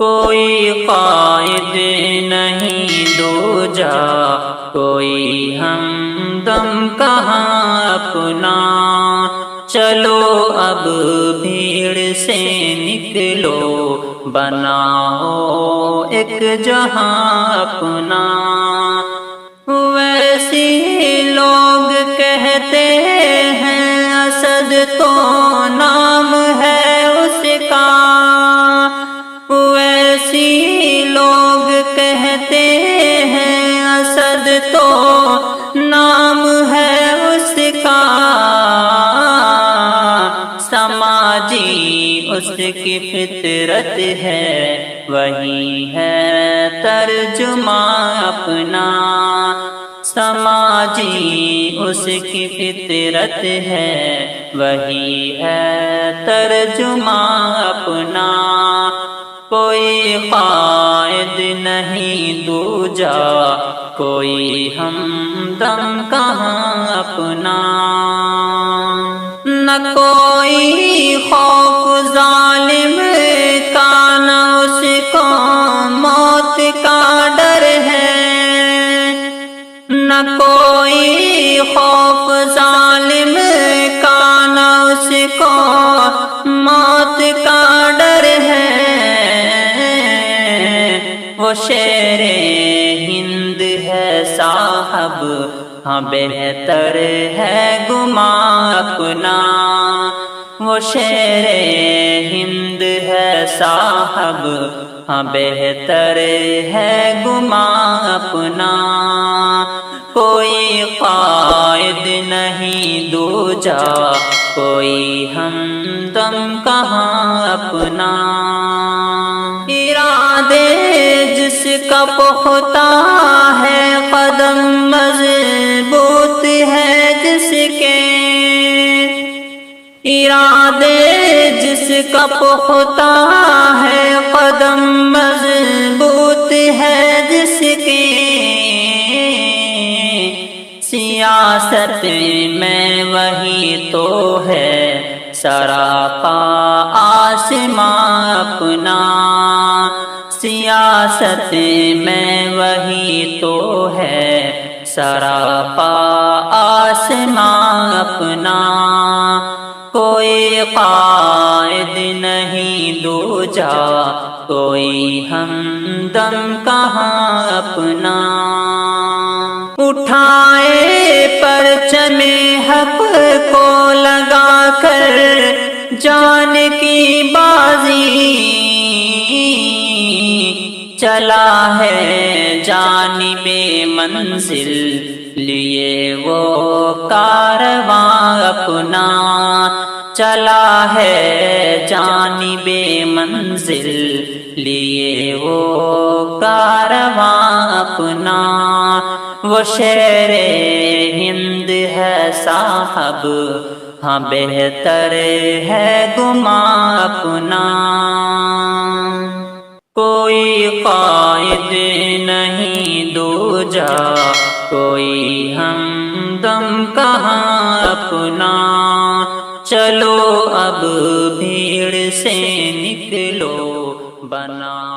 کوئی قائد نہیں دوجا، کوئی ہمدم کہاں اپنا، چلو اب بھیڑ سے نکلو، بناؤ ایک جہاں اپنا۔ ویسی لوگ کہتے ہیں اسد تو نام ہے اس کا، ویسی لوگ کہتے ہیں اسد تو نام ہے اس کا، سماجی اس کی فطرت ہے، وہی ہے ترجمہ اپنا، سماجی اس کی فطرت ہے، وہی ہے ترجمہ اپنا۔ کوئی قائد نہیں دوجا، کوئی ہمدم کہاں اپنا، نہ کوئی خوف ظالم کا، نہ اس کو موت کا ڈر ہے، نہ کوئی خوف ظالم کا، نہ اس کو موت کا ڈر ہے، وہ شیر ہند ہے صاحب، ہاں بہتر ہے گمان اپنا، وہ شیر ہند ہے صاحب، ہاں بہتر ہے گمان اپنا۔ کوئی قائد نہیں دوجا، کوئی ہمدم کہاں اپنا، ارادے جس کا پختہ ہے قدم، مضبوط ہے جس کے، ارادے جس کا پختہ ہے قدم، مضبوط ہے جس کے، سیاست میں وہی تو ہے سراپا آسماں اپنا، سیاست میں وہی تو ہے سراپا آسماں اپنا۔ کوئی قائد نہیں دوجا، کوئی ہمدم کہاں اپنا، اٹھائے پرچم حق کو لگا کر جان کی بازی، چلا ہے جانب منزل لیے وہ کارواں اپنا، چلا ہے جانب منزل لیے وہ کارواں اپنا، وہ شیر ہند ہے صاحب، ہاں بہتر ہے گمان اپنا۔ کوئی قائد نہیں دوجا، کوئی ہمدم کہاں اپنا، چلو اب بھیڑ سے نکلو، بنا